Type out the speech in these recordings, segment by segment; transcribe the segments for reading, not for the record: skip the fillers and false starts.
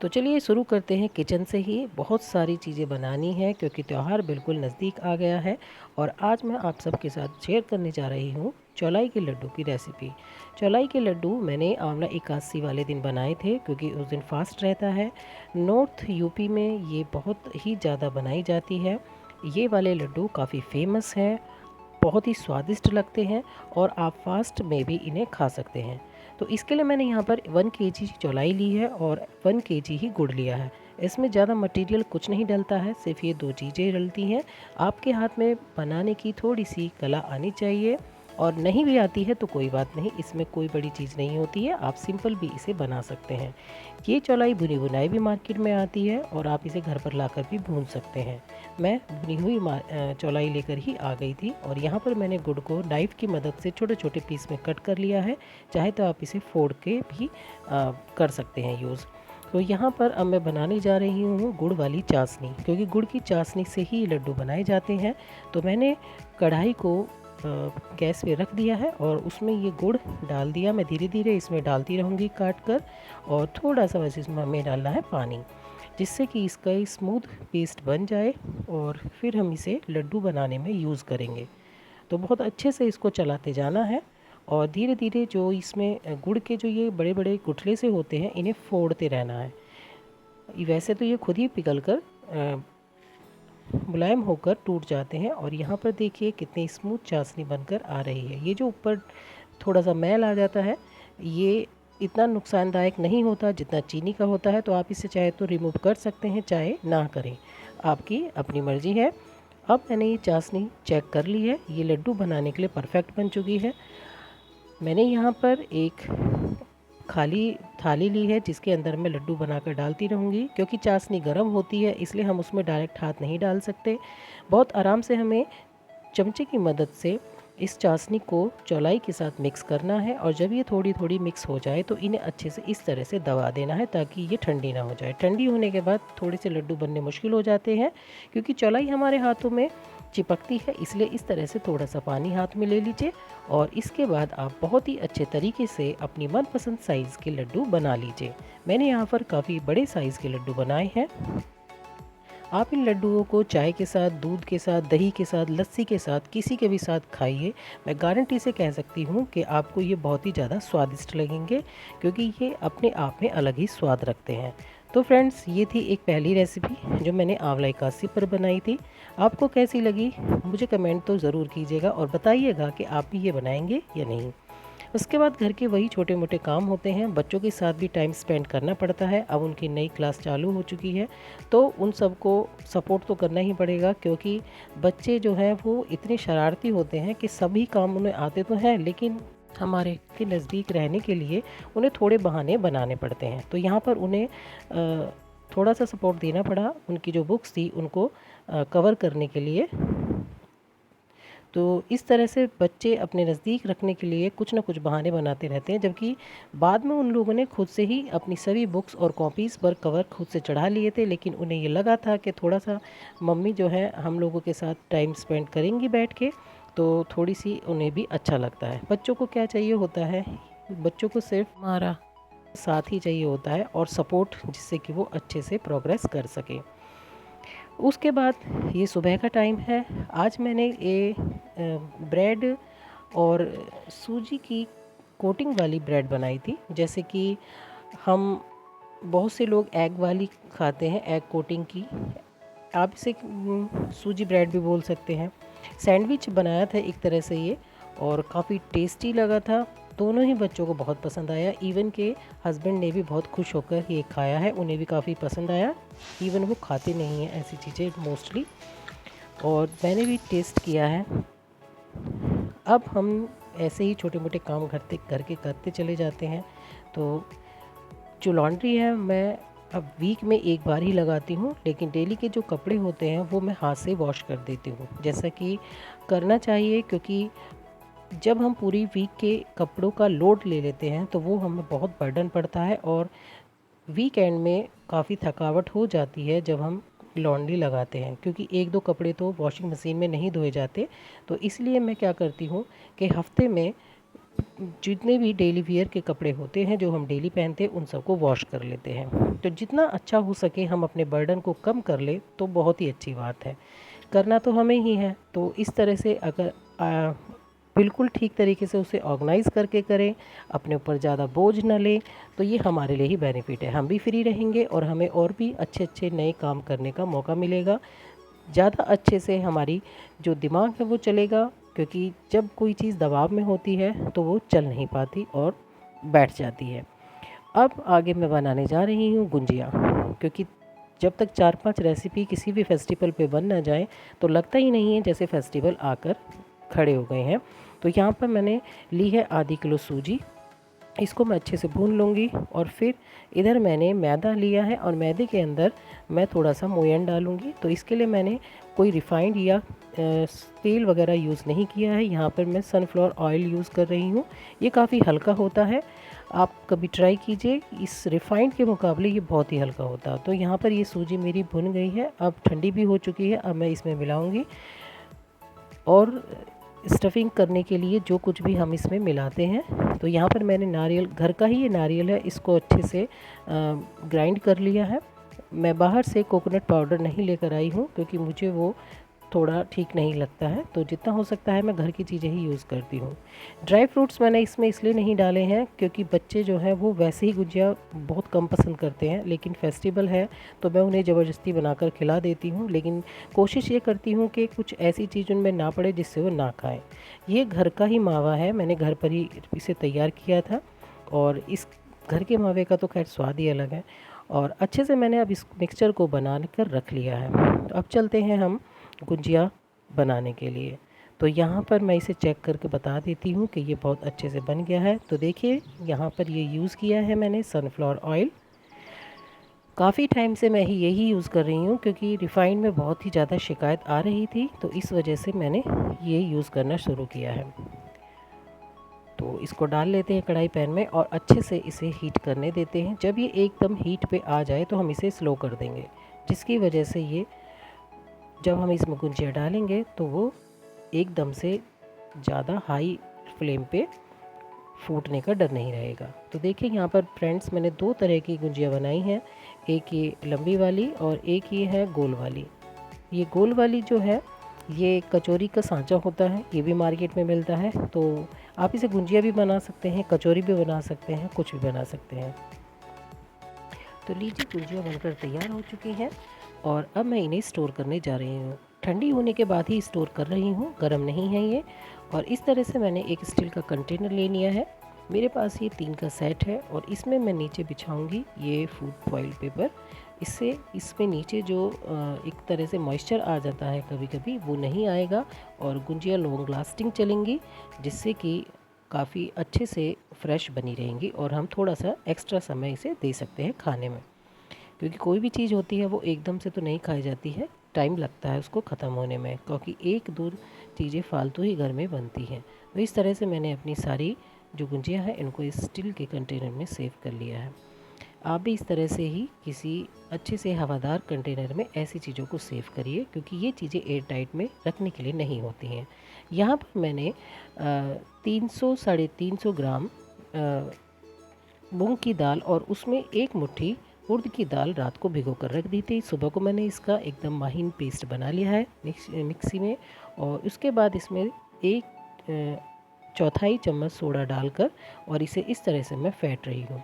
तो चलिए शुरू करते हैं किचन से ही। बहुत सारी चीज़ें बनानी है क्योंकि त्यौहार बिल्कुल नज़दीक आ गया है। और आज मैं आप सबके साथ शेयर करने जा रही हूँ चौलाई के लड्डू की रेसिपी। चौलाई के लड्डू मैंने आंवला एकादशी वाले दिन बनाए थे क्योंकि उस दिन फास्ट रहता है। नॉर्थ यूपी में ये बहुत ही ज़्यादा बनाई जाती है। ये वाले लड्डू काफ़ी फेमस हैं, बहुत ही स्वादिष्ट लगते हैं और आप फास्ट में भी इन्हें खा सकते हैं। तो इसके लिए मैंने यहाँ पर 1 केजी चौलाई ली है और 1 केजी ही गुड़ लिया है। इसमें ज़्यादा मटेरियल कुछ नहीं डलता है, सिर्फ ये 2 चीज़ें डलती हैं। आपके हाथ में बनाने की थोड़ी सी कला आनी चाहिए, और नहीं भी आती है तो कोई बात नहीं, इसमें कोई बड़ी चीज़ नहीं होती है, आप सिंपल भी इसे बना सकते हैं। ये चौलाई बुनी बुनाई भी मार्केट में आती है और आप इसे घर पर लाकर भी भून सकते हैं। मैं बुनी हुई चौलाई लेकर ही आ गई थी और यहाँ पर मैंने गुड़ को नाइफ़ की मदद से छोटे छोटे पीस में कट कर लिया है। चाहे तो आप इसे फोड़ के भी कर सकते हैं यूज़। तो यहाँ पर अब मैं बनाने जा रही हूँ गुड़ वाली चाशनी, क्योंकि गुड़ की चाशनी से ही लड्डू बनाए जाते हैं। तो मैंने कढ़ाई को गैस पे रख दिया है और उसमें ये गुड़ डाल दिया। मैं धीरे धीरे इसमें डालती रहूँगी काट कर, और थोड़ा सा वैसे इसमें हमें डालना है पानी, जिससे कि इसका स्मूथ पेस्ट बन जाए और फिर हम इसे लड्डू बनाने में यूज़ करेंगे। तो बहुत अच्छे से इसको चलाते जाना है और धीरे धीरे जो इसमें गुड़ के जो ये बड़े बड़े गुठले से होते हैं, इन्हें फोड़ते रहना है। वैसे तो ये खुद ही पिघल कर मुलायम होकर टूट जाते हैं। और यहाँ पर देखिए कितनी स्मूथ चाशनी बनकर आ रही है। ये जो ऊपर थोड़ा सा मैल आ जाता है, ये इतना नुकसानदायक नहीं होता जितना चीनी का होता है। तो आप इसे चाहे तो रिमूव कर सकते हैं, चाहे ना करें, आपकी अपनी मर्ज़ी है। अब मैंने ये चाशनी चेक कर ली है, ये लड्डू बनाने के लिए परफेक्ट बन चुकी है। मैंने यहाँ पर एक खाली थाली ली है जिसके अंदर मैं लड्डू बनाकर डालती रहूँगी। क्योंकि चाशनी गर्म होती है इसलिए हम उसमें डायरेक्ट हाथ नहीं डाल सकते। बहुत आराम से हमें चमचे की मदद से इस चाशनी को चौलाई के साथ मिक्स करना है, और जब ये थोड़ी थोड़ी मिक्स हो जाए तो इन्हें अच्छे से इस तरह से दबा देना है ताकि ये ठंडी ना हो जाए। ठंडी होने के बाद थोड़े से लड्डू बनने मुश्किल हो जाते हैं, क्योंकि चौलाई हमारे हाथों में चिपकती है। इसलिए इस तरह से थोड़ा सा पानी हाथ में ले लीजिए और इसके बाद आप बहुत ही अच्छे तरीके से अपनी मनपसंद साइज़ के लड्डू बना लीजिए। मैंने यहाँ पर काफ़ी बड़े साइज़ के लड्डू बनाए हैं। आप इन लड्डुओं को चाय के साथ, दूध के साथ, दही के साथ, लस्सी के साथ, किसी के भी साथ खाइए। मैं गारंटी से कह सकती हूँ कि आपको ये बहुत ही ज़्यादा स्वादिष्ट लगेंगे, क्योंकि ये अपने आप में अलग ही स्वाद रखते हैं। तो फ्रेंड्स, ये थी एक पहली रेसिपी जो मैंने आंवला एकादशी पर बनाई थी। आपको कैसी लगी मुझे कमेंट तो ज़रूर कीजिएगा और बताइएगा कि आप भी ये बनाएंगे या नहीं। उसके बाद घर के वही छोटे मोटे काम होते हैं, बच्चों के साथ भी टाइम स्पेंड करना पड़ता है। अब उनकी नई क्लास चालू हो चुकी है तो उन सबको सपोर्ट तो करना ही पड़ेगा, क्योंकि बच्चे जो हैं वो इतने शरारती होते हैं कि सभी काम उन्हें आते तो हैं, लेकिन हमारे के नज़दीक रहने के लिए उन्हें थोड़े बहाने बनाने पड़ते हैं। तो यहाँ पर उन्हें थोड़ा सा सपोर्ट देना पड़ा, उनकी जो बुक्स थी उनको कवर करने के लिए। तो इस तरह से बच्चे अपने नज़दीक रखने के लिए कुछ ना कुछ बहाने बनाते रहते हैं, जबकि बाद में उन लोगों ने खुद से ही अपनी सभी बुक्स और कॉपीज़ पर कवर खुद से चढ़ा लिए थे। लेकिन उन्हें ये लगा था कि थोड़ा सा मम्मी जो है हम लोगों के साथ टाइम स्पेंड करेंगी बैठ के, तो थोड़ी सी उन्हें भी अच्छा लगता है। बच्चों को क्या चाहिए होता है, बच्चों को सिर्फ हमारा साथ ही चाहिए होता है और सपोर्ट, जिससे कि वो अच्छे से प्रोग्रेस कर सके। उसके बाद ये सुबह का टाइम है। आज मैंने ये ब्रेड और सूजी की कोटिंग वाली ब्रेड बनाई थी। जैसे कि हम बहुत से लोग एग वाली खाते हैं, एग कोटिंग की। आप इसे सूजी ब्रेड भी बोल सकते हैं। सैंडविच बनाया था एक तरह से ये, और काफ़ी टेस्टी लगा था। दोनों ही बच्चों को बहुत पसंद आया। इवन के हस्बैंड ने भी बहुत खुश होकर ये खाया है, उन्हें भी काफ़ी पसंद आया। इवन वो खाते नहीं हैं ऐसी चीज़ें मोस्टली, और मैंने भी टेस्ट किया है। अब हम ऐसे ही छोटे मोटे काम करके करते चले जाते हैं। तो जो लॉन्ड्री है मैं अब वीक में एक बार ही लगाती हूँ, लेकिन डेली के जो कपड़े होते हैं वो मैं हाथ से वॉश कर देती हूँ, जैसा कि करना चाहिए। क्योंकि जब हम पूरी वीक के कपड़ों का लोड ले लेते हैं तो वो हमें बहुत बर्डन पड़ता है, और वीकेंड में काफ़ी थकावट हो जाती है जब हम लॉन्ड्री लगाते हैं, क्योंकि एक दो कपड़े तो वॉशिंग मशीन में नहीं धोए जाते। तो इसलिए मैं क्या करती हूँ कि हफ्ते में जितने भी डेली वियर के कपड़े होते हैं जो हम डेली पहनते हैं उन सबको वॉश कर लेते हैं। तो जितना अच्छा हो सके हम अपने बर्डन को कम कर ले तो बहुत ही अच्छी बात है। करना तो हमें ही है, तो इस तरह से अगर बिल्कुल ठीक तरीके से उसे ऑर्गेनाइज़ करके करें, अपने ऊपर ज़्यादा बोझ ना लें, तो ये हमारे लिए ही बेनिफिट है। हम भी फ्री रहेंगे और हमें और भी अच्छे अच्छे नए काम करने का मौका मिलेगा। ज़्यादा अच्छे से हमारी जो दिमाग है वो चलेगा, क्योंकि जब कोई चीज़ दबाव में होती है तो वो चल नहीं पाती और बैठ जाती है। अब आगे मैं बनाने जा रही हूँ गुंजिया, क्योंकि जब तक 4-5 रेसिपी किसी भी फेस्टिवल पे बन ना जाए तो लगता ही नहीं है जैसे फेस्टिवल आकर खड़े हो गए हैं। तो यहाँ पर मैंने ली है आधी किलो सूजी, इसको मैं अच्छे से भून लूँगी। और फिर इधर मैंने मैदा लिया है और मैदे के अंदर मैं थोड़ा सा मोयन डालूँगी। तो इसके लिए मैंने कोई रिफ़ाइंड या तेल वगैरह यूज़ नहीं किया है। यहाँ पर मैं सनफ्लावर ऑयल यूज़ कर रही हूँ। ये काफ़ी हल्का होता है, आप कभी ट्राई कीजिए। इस रिफ़ाइंड के मुकाबले ये बहुत ही हल्का होता है। तो यहाँ पर ये सूजी मेरी भुन गई है, अब ठंडी भी हो चुकी है। अब मैं इसमें मिलाऊँगी और स्टफिंग करने के लिए जो कुछ भी हम इसमें मिलाते हैं। तो यहाँ पर मैंने नारियल, घर का ही ये नारियल है, इसको अच्छे से ग्राइंड कर लिया है। मैं बाहर से कोकोनट पाउडर नहीं लेकर आई हूँ क्योंकि मुझे वो थोड़ा ठीक नहीं लगता है, तो जितना हो सकता है मैं घर की चीज़ें ही यूज़ करती हूँ। ड्राई फ्रूट्स मैंने इसमें इसलिए नहीं डाले हैं क्योंकि बच्चे जो हैं वो वैसे ही गुजिया बहुत कम पसंद करते हैं, लेकिन फेस्टिवल है तो मैं उन्हें ज़बरदस्ती बनाकर खिला देती हूँ। लेकिन कोशिश ये करती हूँ कि कुछ ऐसी चीज़ उनमें ना पड़े जिससे वो ना खाएँ। ये घर का ही मावा है, मैंने घर पर ही इसे तैयार किया था और इस घर के मावे का तो खैर स्वाद ही अलग है। और अच्छे से मैंने अब इस मिक्सचर को बना कर रख लिया है। तो अब चलते हैं हम गुजिया बनाने के लिए। तो यहाँ पर मैं इसे चेक करके बता देती हूँ कि ये बहुत अच्छे से बन गया है। तो देखिए यहाँ पर ये यूज़ किया है मैंने सनफ्लावर ऑयल। काफ़ी टाइम से मैं ही यही यूज़ कर रही हूँ क्योंकि रिफ़ाइंड में बहुत ही ज़्यादा शिकायत आ रही थी, तो इस वजह से मैंने ये यूज़ करना शुरू किया है। तो इसको डाल लेते हैं कढ़ाई पैन में और अच्छे से इसे हीट करने देते हैं। जब ये एकदम हीट पे आ जाए तो हम इसे स्लो कर देंगे, जिसकी वजह से ये जब हम इसमें गुंजिया डालेंगे तो वो एकदम से ज़्यादा हाई फ्लेम पे फूटने का डर नहीं रहेगा। तो देखिए यहाँ पर फ्रेंड्स मैंने 2 तरह की गुंजिया बनाई हैं, एक ये लंबी वाली और एक ये है गोल वाली। ये गोल वाली जो है ये कचौरी का सांचा होता है, ये भी मार्केट में मिलता है। तो आप इसे गुंजिया भी बना सकते हैं, कचौरी भी बना सकते हैं, कुछ भी बना सकते हैं। तो लीजिए गुंजिया बनकर तैयार हो चुकी हैं और अब मैं इन्हें स्टोर करने जा रही हूँ। ठंडी होने के बाद ही स्टोर कर रही हूँ, गर्म नहीं है ये। और इस तरह से मैंने एक स्टील का कंटेनर ले लिया है। मेरे पास ये 3 का सेट है और इसमें मैं नीचे बिछाऊंगी ये फूड फॉइल पेपर। इससे इसमें नीचे जो एक तरह से मॉइस्चर आ जाता है कभी कभी, वो नहीं आएगा और गुंजिया लॉन्ग लास्टिंग चलेंगी, जिससे कि काफ़ी अच्छे से फ्रेश बनी रहेंगी और हम थोड़ा सा एक्स्ट्रा समय इसे दे सकते हैं खाने में। क्योंकि कोई भी चीज़ होती है वो एकदम से तो नहीं खाई जाती है, टाइम लगता है उसको ख़त्म होने में, क्योंकि 1-2 चीज़ें फालतू ही घर में बनती हैं। तो इस तरह से मैंने अपनी सारी जो गुंजिया है इनको इस स्टील के कंटेनर में सेव कर लिया है। आप भी इस तरह से ही किसी अच्छे से हवादार कंटेनर में ऐसी चीज़ों को सेव करिए, क्योंकि ये चीज़ें एयर टाइट में रखने के लिए नहीं होती हैं। यहाँ पर मैंने 300 साढ़े 300 ग्राम मूंग की दाल और उसमें 1 मुट्ठी उड़द की दाल रात को भिगो कर रख दी थी। सुबह को मैंने इसका एकदम महीन पेस्ट बना लिया है मिक्सी में, और उसके बाद इसमें 1 चौथाई चम्मच सोडा डालकर और इसे इस तरह से मैं फेंट रही हूँ।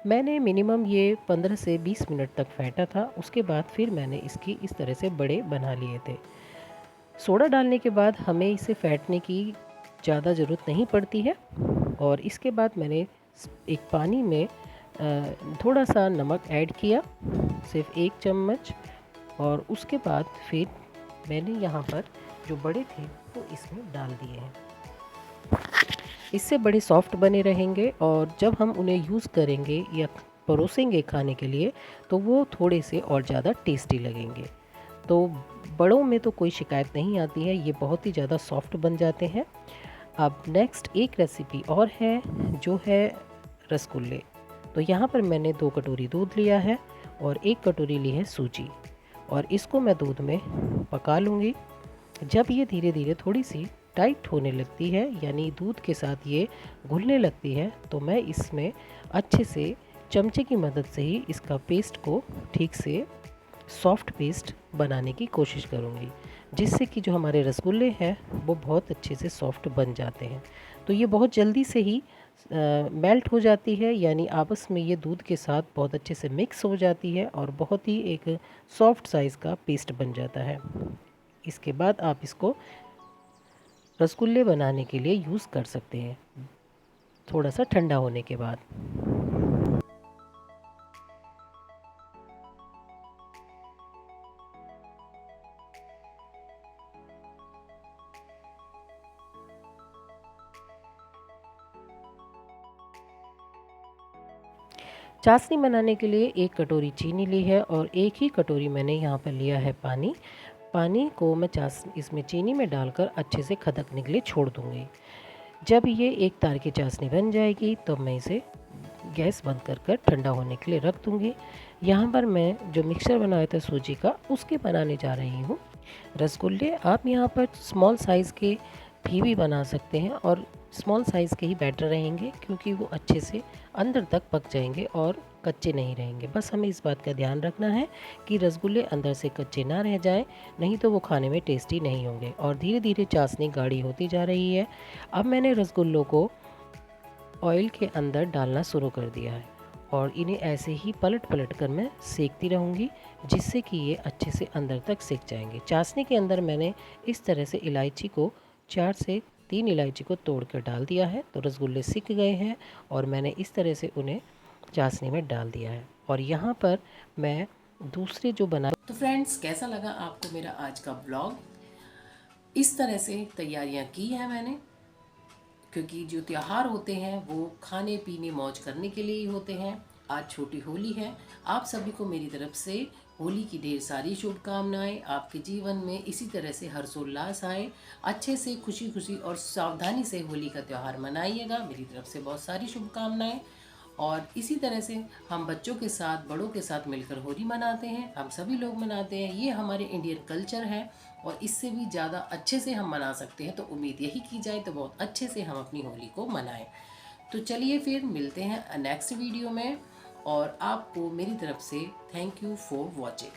मैंने मिनिमम ये 15 से 20 मिनट तक फेंटा था। उसके बाद फिर मैंने इसकी इस तरह से बड़े बना लिए थे। सोडा डालने के बाद हमें इसे फेंटने की ज़्यादा ज़रूरत नहीं पड़ती है। और इसके बाद मैंने एक पानी में थोड़ा सा नमक ऐड किया, सिर्फ 1 चम्मच, और उसके बाद फिर मैंने यहाँ पर जो बड़े थे वो इसमें डाल दिए हैं। इससे बड़े सॉफ्ट बने रहेंगे और जब हम उन्हें यूज़ करेंगे या परोसेंगे खाने के लिए तो वो थोड़े से और ज़्यादा टेस्टी लगेंगे। तो बड़ों में तो कोई शिकायत नहीं आती है, ये बहुत ही ज़्यादा सॉफ्ट बन जाते हैं। अब नेक्स्ट एक रेसिपी और है जो है रसगुल्ले। तो यहाँ पर मैंने 2 कटोरी दूध लिया है और 1 कटोरी ली है सूजी, और इसको मैं दूध में पका लूँगी। जब ये धीरे धीरे थोड़ी सी टाइट होने लगती है, यानी दूध के साथ ये घुलने लगती है, तो मैं इसमें अच्छे से चमचे की मदद से ही इसका पेस्ट को ठीक से सॉफ्ट पेस्ट बनाने की कोशिश करूँगी, जिससे कि जो हमारे रसगुल्ले हैं वो बहुत अच्छे से सॉफ्ट बन जाते हैं। तो ये बहुत जल्दी से ही मेल्ट हो जाती है, यानी आपस में ये दूध के साथ बहुत अच्छे से मिक्स हो जाती है और बहुत ही एक सॉफ्ट साइज़ का पेस्ट बन जाता है। इसके बाद आप इसको रसगुल्ले बनाने के लिए यूज़ कर सकते हैं, थोड़ा सा ठंडा होने के बाद। चाशनी बनाने के लिए 1 कटोरी चीनी ली है और 1 ही कटोरी मैंने यहाँ पर लिया है पानी। पानी को मैं इसमें चीनी में डालकर अच्छे से खदकने के लिए छोड़ दूँगी। जब ये एक तार की चाशनी बन जाएगी तो मैं इसे गैस बंद कर ठंडा होने के लिए रख दूँगी। यहाँ पर मैं जो मिक्सचर बनाया था सूजी का, उसके बनाने जा रही हूँ रसगुल्ले। आप यहाँ पर स्मॉल साइज़ के भी बना सकते हैं और स्मॉल साइज़ के ही बेटर रहेंगे, क्योंकि वो अच्छे से अंदर तक पक जाएंगे और कच्चे नहीं रहेंगे। बस हमें इस बात का ध्यान रखना है कि रसगुल्ले अंदर से कच्चे ना रह जाएं, नहीं तो वो खाने में टेस्टी नहीं होंगे। और धीरे धीरे चाशनी गाढ़ी होती जा रही है। अब मैंने रसगुल्लों को ऑयल के अंदर डालना शुरू कर दिया है और इन्हें ऐसे ही पलट पलट कर मैं सेकती रहूँगी, जिससे कि ये अच्छे से अंदर तक सेक जाएंगे। चाशनी के अंदर मैंने इस तरह से इलायची को 4 से 3 इलायची को तोड़ कर डाल दिया है, तो रसगुल्ले सिक गए हैं और मैंने इस तरह से उन्हें चाशनी में डाल दिया है। और यहाँ पर मैं दूसरे जो बना। तो फ्रेंड्स, कैसा लगा आपको मेरा आज का ब्लॉग? इस तरह से तैयारियां की हैं मैंने, क्योंकि जो त्यौहार होते हैं वो खाने पीने मौज करने के लिए ही होते हैं। आज छोटी होली है। आप सभी को मेरी तरफ से होली की ढेर सारी शुभकामनाएं। आपके जीवन में इसी तरह से हर्षोल्लास आए, अच्छे से खुशी खुशी और सावधानी से होली का त्यौहार मनाइएगा। मेरी तरफ से बहुत सारी शुभकामनाएं। और इसी तरह से हम बच्चों के साथ, बड़ों के साथ मिलकर होली मनाते हैं। हम सभी लोग मनाते हैं। ये हमारे इंडियन कल्चर है और इससे भी ज़्यादा अच्छे से हम मना सकते हैं। तो उम्मीद यही की जाए तो बहुत अच्छे से हम अपनी होली को मनाएं। तो चलिए फिर मिलते हैं नेक्स्ट वीडियो में, और आपको मेरी तरफ से थैंक यू फॉर वॉचिंग।